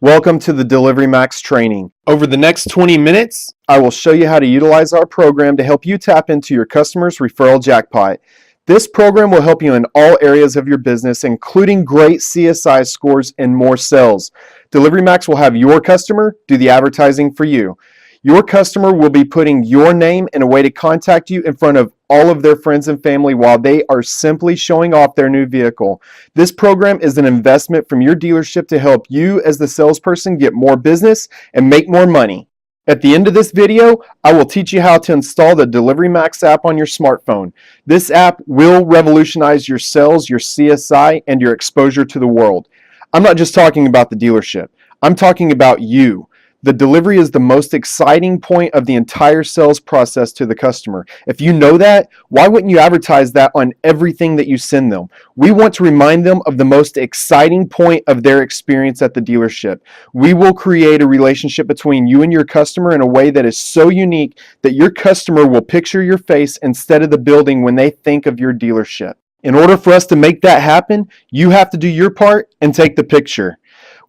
Welcome to the DeliveryMaxx training. Over the next 20 minutes, I will show you how to utilize our program to help you tap into your customers' referral jackpot. This program will help you in all areas of your business, including great CSI scores and more sales. DeliveryMaxx will have your customer do the advertising for you. Your customer will be putting your name and a way to contact you in front of all of their friends and family while they are simply showing off their new vehicle. This program is an investment from your dealership to help you as the salesperson get more business and make more money. At the end of this video, I will teach you how to install the DeliveryMaxx app on your smartphone. This app will revolutionize your sales, your CSI, and your exposure to the world. I'm not just talking about the dealership. I'm talking about you. The delivery is the most exciting point of the entire sales process to the customer. If you know that, why wouldn't you advertise that on everything that you send them? We want to remind them of the most exciting point of their experience at the dealership. We will create a relationship between you and your customer in a way that is so unique that your customer will picture your face instead of the building when they think of your dealership. In order for us to make that happen, you have to do your part and take the picture.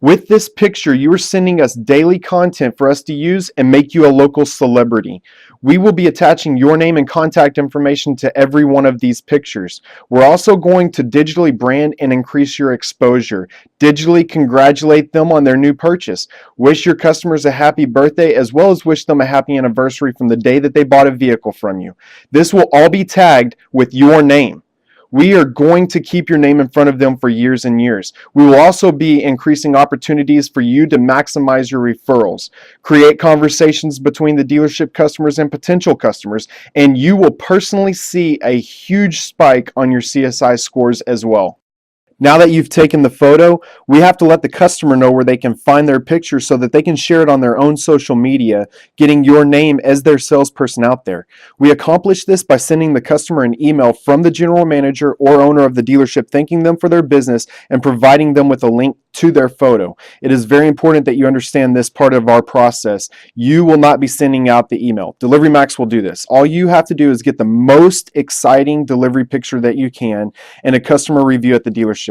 With this picture, you are sending us daily content for us to use and make you a local celebrity. We will be attaching your name and contact information to every one of these pictures. We're also going to digitally brand and increase your exposure. Digitally congratulate them on their new purchase. Wish your customers a happy birthday as well as wish them a happy anniversary from the day that they bought a vehicle from you. This will all be tagged with your name. We are going to keep your name in front of them for years and years. We will also be increasing opportunities for you to maximize your referrals, create conversations between the dealership customers and potential customers, and you will personally see a huge spike on your CSI scores as well. Now that you've taken the photo, we have to let the customer know where they can find their picture so that they can share it on their own social media, getting your name as their salesperson out there. We accomplish this by sending the customer an email from the general manager or owner of the dealership thanking them for their business and providing them with a link to their photo. It is very important that you understand this part of our process. You will not be sending out the email. DeliveryMaxx will do this. All you have to do is get the most exciting delivery picture that you can and a customer review at the dealership.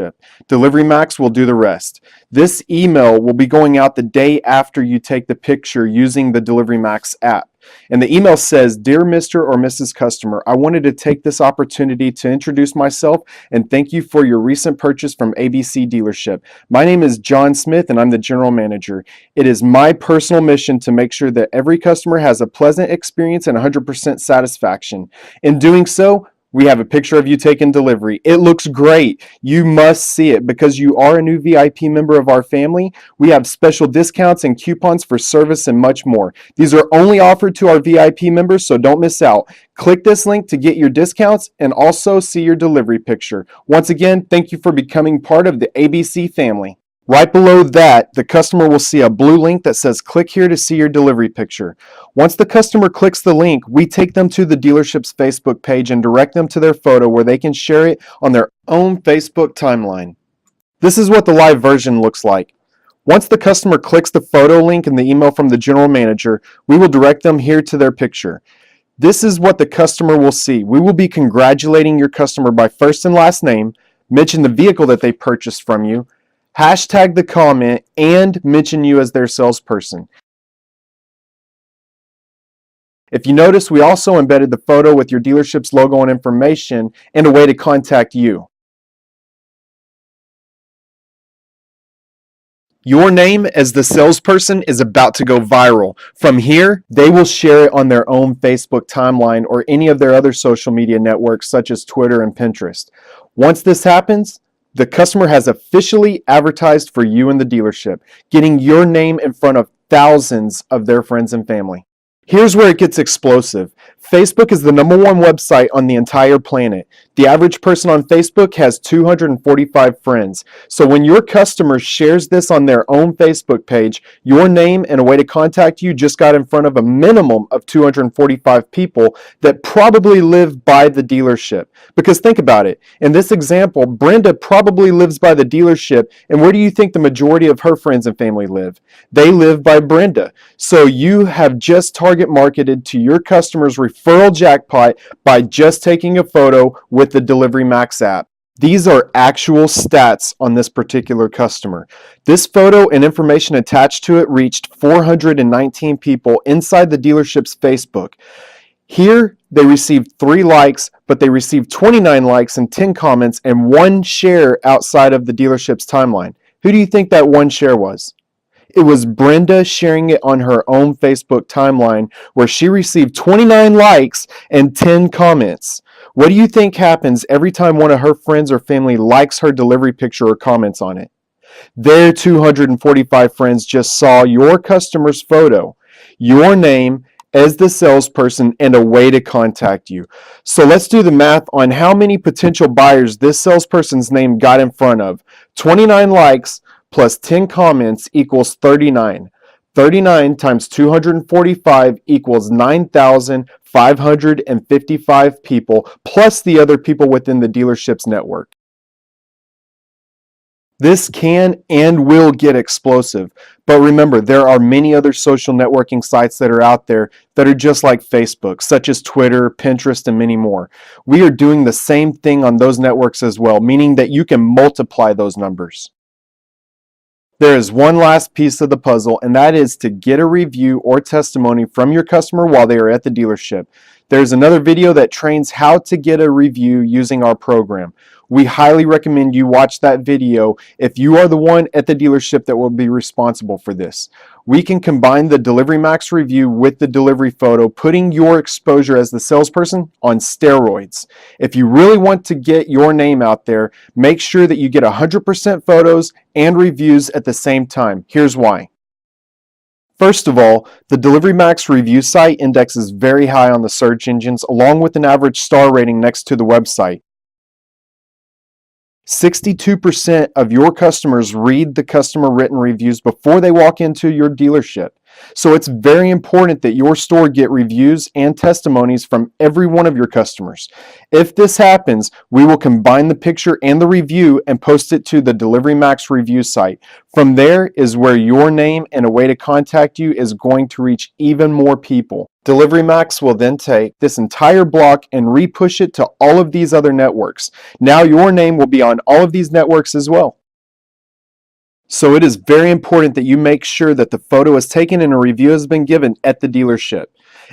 DeliveryMaxx will do the rest. This email will be going out the day after you take the picture using the DeliveryMaxx app. And the email says, "Dear Mr. or Mrs. Customer, I wanted to take this opportunity to introduce myself and thank you for your recent purchase from ABC Dealership. My name is John Smith and I'm the general manager. It is my personal mission to make sure that every customer has a pleasant experience and 100% satisfaction. In doing so, we have a picture of you taking delivery. It looks great. You must see it because you are a new VIP member of our family. We have special discounts and coupons for service and much more. These are only offered to our VIP members, so don't miss out. Click this link to get your discounts and also see your delivery picture. Once again, thank you for becoming part of the ABC family." Right below that, the customer will see a blue link that says click here to see your delivery picture. Once the customer clicks the link, we take them to the dealership's Facebook page and direct them to their photo where they can share it on their own Facebook timeline. This is what the live version looks like. Once the customer clicks the photo link in the email from the general manager, we will direct them here to their picture. This is what the customer will see. We will be congratulating your customer by first and last name, mention the vehicle that they purchased from you, hashtag the comment, and mention you as their salesperson. If you notice, we also embedded the photo with your dealership's logo and information and a way to contact you. Your name as the salesperson is about to go viral. From here, they will share it on their own Facebook timeline or any of their other social media networks such as Twitter and Pinterest. Once this happens, the customer has officially advertised for you in the dealership, getting your name in front of thousands of their friends and family. Here's where it gets explosive. Facebook is the #1 website on the entire planet. The average person on Facebook has 245 friends. So when your customer shares this on their own Facebook page, your name and a way to contact you just got in front of a minimum of 245 people that probably live by the dealership. Because think about it. In this example, Brenda probably lives by the dealership, and where do you think the majority of her friends and family live? They live by Brenda. So you have just target marketed to your customers' referral jackpot by just taking a photo with the DeliveryMaxx app. These are actual stats on this particular customer. This photo and information attached to it reached 419 people inside the dealership's Facebook. Here, they received 3 likes, but they received 29 likes and 10 comments and 1 share outside of the dealership's timeline. Who do you think that 1 share was? It was Brenda sharing it on her own Facebook timeline, where she received 29 likes and 10 comments. What do you think happens every time one of her friends or family likes her delivery picture or comments on it? Their 245 friends just saw your customer's photo, your name as the salesperson, and a way to contact you. So let's do the math on how many potential buyers this salesperson's name got in front of. 29 likes plus 10 comments equals 39. 39 times 245 equals 9,555 people, plus the other people within the dealership's network. This can and will get explosive, but remember, there are many other social networking sites that are out there that are just like Facebook, such as Twitter, Pinterest, and many more. We are doing the same thing on those networks as well, meaning that you can multiply those numbers. There is one last piece of the puzzle, and that is to get a review or testimony from your customer while they are at the dealership. There's another video that trains how to get a review using our program. We highly recommend you watch that video if you are the one at the dealership that will be responsible for this. We can combine the DeliveryMaxx review with the delivery photo, putting your exposure as the salesperson on steroids. If you really want to get your name out there, make sure that you get 100% photos and reviews at the same time. Here's why. First of all, the DeliveryMaxx review site indexes very high on the search engines, along with an average star rating next to the website. 62% of your customers read the customer written reviews before they walk into your dealership. So it's very important that your store get reviews and testimonies from every one of your customers. If this happens, we will combine the picture and the review and post it to the DeliveryMaxx review site. From there is where your name and a way to contact you is going to reach even more people. DeliveryMaxx will then take this entire block and re-push it to all of these other networks. Now your name will be on all of these networks as well. So it is very important that you make sure that the photo is taken and a review has been given at the dealership.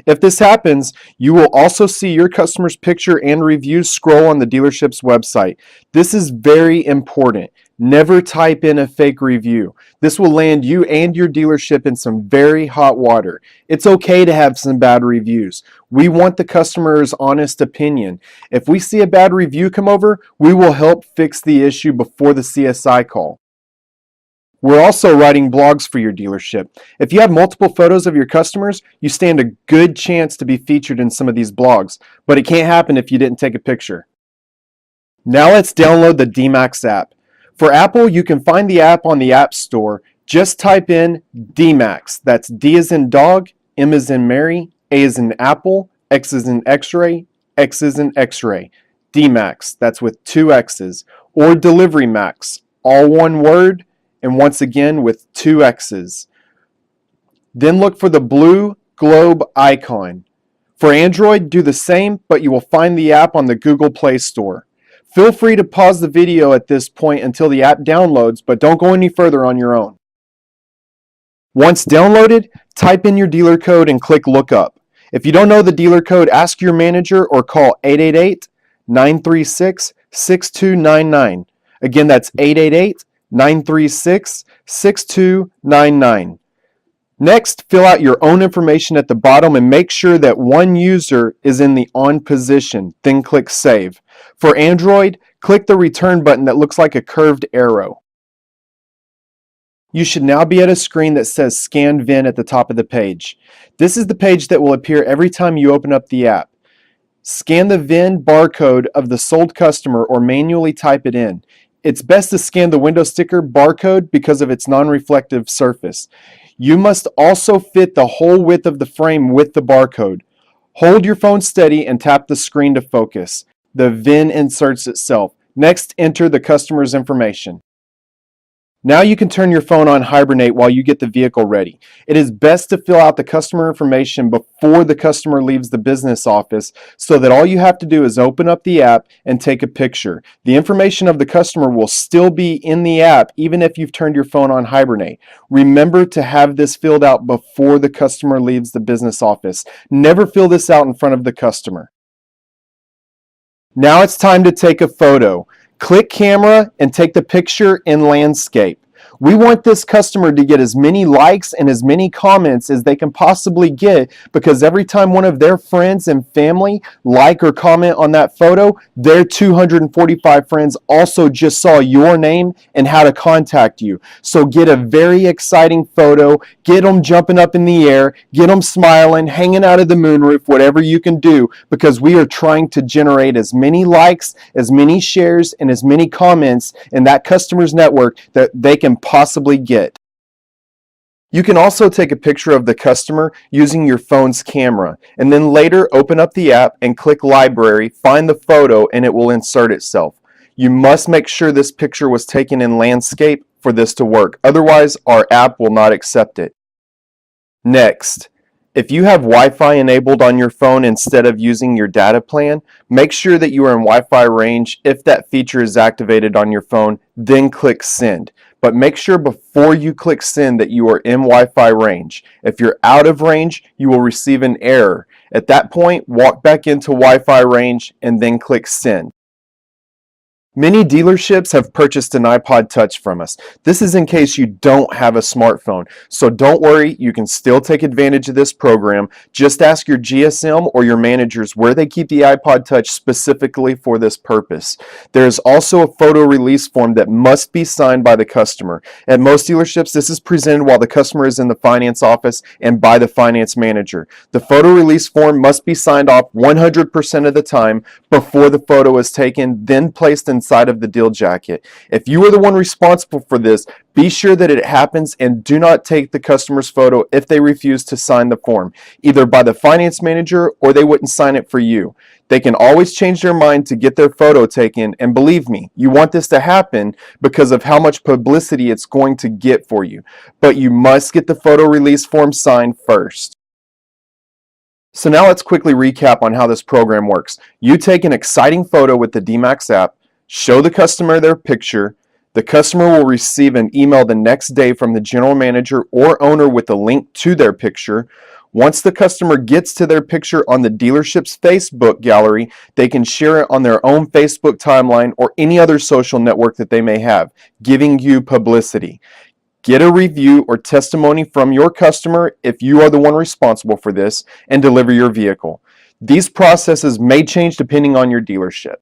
If this happens, you will also see your customer's picture and reviews scroll on the dealership's website. This is very important. Never type in a fake review. This will land you and your dealership in some very hot water. It's okay to have some bad reviews. We want the customer's honest opinion. If we see a bad review come over, we will help fix the issue before the CSI call. We're also writing blogs for your dealership. If you have multiple photos of your customers, you stand a good chance to be featured in some of these blogs, but it can't happen if you didn't take a picture. Now let's download the DMaxx app. For Apple, you can find the app on the App Store. Just type in DMaxx. That's D as in dog, M as in Mary, A as in Apple, X as in X-ray, X as in X-ray. DMaxx, that's with 2 X's. Or DeliveryMaxx, all one word, and once again with 2 X's. Then look for the blue globe icon. For Android, do the same, but you will find the app on the Google Play Store. Feel free to pause the video at this point until the app downloads, but don't go any further on your own. Once downloaded, type in your dealer code and click Look Up. If you don't know the dealer code, ask your manager or call 888-936-6299. Again, that's 888-936-6299. Next, fill out your own information at the bottom and make sure that one user is in the on position, then click Save. For Android, click the return button that looks like a curved arrow. You should now be at a screen that says Scan VIN at the top of the page. This is the page that will appear every time you open up the app. Scan the VIN barcode of the sold customer or manually type it in. It's best to scan the window sticker barcode because of its non-reflective surface. You must also fit the whole width of the frame with the barcode. Hold your phone steady and tap the screen to focus. The VIN inserts itself. Next, enter the customer's information. Now you can turn your phone on hibernate while you get the vehicle ready. It is best to fill out the customer information before the customer leaves the business office so that all you have to do is open up the app and take a picture. The information of the customer will still be in the app even if you've turned your phone on hibernate. Remember to have this filled out before the customer leaves the business office. Never fill this out in front of the customer. Now it's time to take a photo. Click camera and take the picture in landscape. We want this customer to get as many likes and as many comments as they can possibly get, because every time one of their friends and family like or comment on that photo, their 245 friends also just saw your name and how to contact you. So get a very exciting photo, get them jumping up in the air, get them smiling, hanging out of the moonroof, whatever you can do, because we are trying to generate as many likes, as many shares, and as many comments in that customer's network that they can possibly get. You can also take a picture of the customer using your phone's camera, and then later open up the app and click Library, find the photo, and it will insert itself. You must make sure this picture was taken in landscape for this to work. Otherwise, our app will not accept it. Next, if you have Wi-Fi enabled on your phone instead of using your data plan, make sure that you are in Wi-Fi range. If that feature is activated on your phone, then click Send. But make sure before you click Send that you are in Wi-Fi range. If you're out of range, you will receive an error. At that point, walk back into Wi-Fi range and then click Send. Many dealerships have purchased an iPod Touch from us. This is in case you don't have a smartphone. So don't worry, you can still take advantage of this program. Just ask your GSM or your managers where they keep the iPod Touch specifically for this purpose. There is also a photo release form that must be signed by the customer. At most dealerships, this is presented while the customer is in the finance office and by the finance manager. The photo release form must be signed off 100% of the time before the photo is taken, then placed inside of the deal jacket. If you are the one responsible for this, be sure that it happens and do not take the customer's photo if they refuse to sign the form, either by the finance manager or they wouldn't sign it for you. They can always change their mind to get their photo taken, and believe me, you want this to happen because of how much publicity it's going to get for you. But you must get the photo release form signed first. So now let's quickly recap on how this program works. You take an exciting photo with the DeliveryMaxx app, show the customer their picture. The customer will receive an email the next day from the general manager or owner with a link to their picture. Once the customer gets to their picture on the dealership's Facebook gallery, they can share it on their own Facebook timeline or any other social network that they may have, giving you publicity. Get a review or testimony from your customer if you are the one responsible for this, and deliver your vehicle. These processes may change depending on your dealership.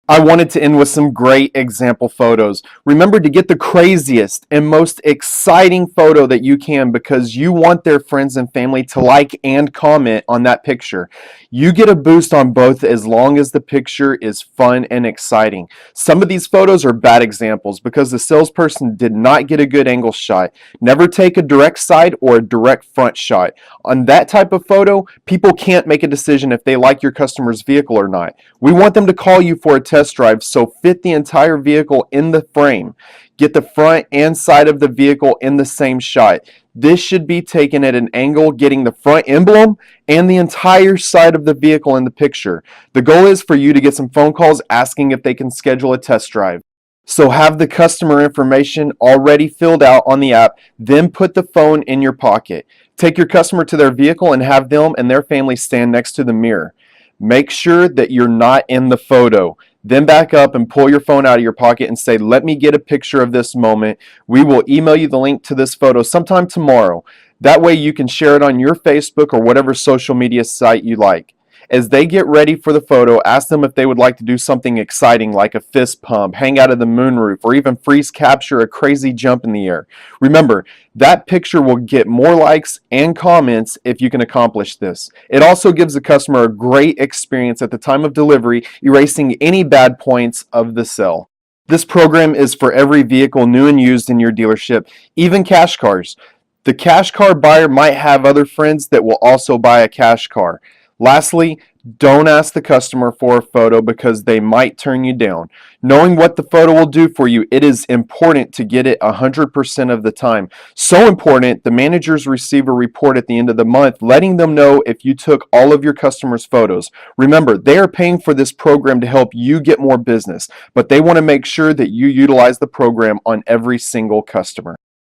I wanted to end with some great example photos. Remember to get the craziest and most exciting photo that you can, because you want their friends and family to like and comment on that picture. You get a boost on both as long as the picture is fun and exciting. Some of these photos are bad examples because the salesperson did not get a good angle shot. Never take a direct side or a direct front shot. On that type of photo, people can't make a decision if they like your customer's vehicle or not. We want them to call you for a test drive, so fit the entire vehicle in the frame. Get the front and side of the vehicle in the same shot. This should be taken at an angle, getting the front emblem and the entire side of the vehicle in the picture. The goal is for you to get some phone calls asking if they can schedule a test drive. So have the customer information already filled out on the app, then put the phone in your pocket. Take your customer to their vehicle and have them and their family stand next to the mirror. Make sure that you're not in the photo. Then back up and pull your phone out of your pocket and say, "Let me get a picture of this moment." We will email you the link to this photo sometime tomorrow. That way you can share it on your Facebook or whatever social media site you like. As they get ready for the photo, ask them if they would like to do something exciting like a fist pump, hang out of the moonroof, or even freeze capture a crazy jump in the air. Remember, that picture will get more likes and comments if you can accomplish this. It also gives the customer a great experience at the time of delivery, erasing any bad points of the sale. This program is for every vehicle new and used in your dealership, even cash cars. The cash car buyer might have other friends that will also buy a cash car. Lastly, Don't ask the customer for a photo because they might turn you down. Knowing what the photo will do for you, it is important to get it 100% of the time. So important, the managers receive a report at the end of the month letting them know if you took all of your customers' photos. Remember, they are paying for this program to help you get more business, but they want to make sure that you utilize the program on every single customer.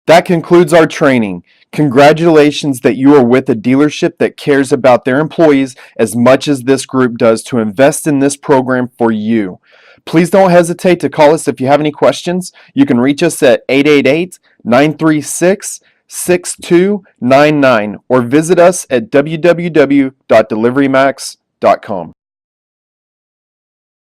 That concludes our training. Congratulations that you are with a dealership that cares about their employees as much as this group does to invest in this program for you. Please don't hesitate to call us if you have any questions. You can reach us at 888-936-6299 or visit us at www.deliverymaxx.com.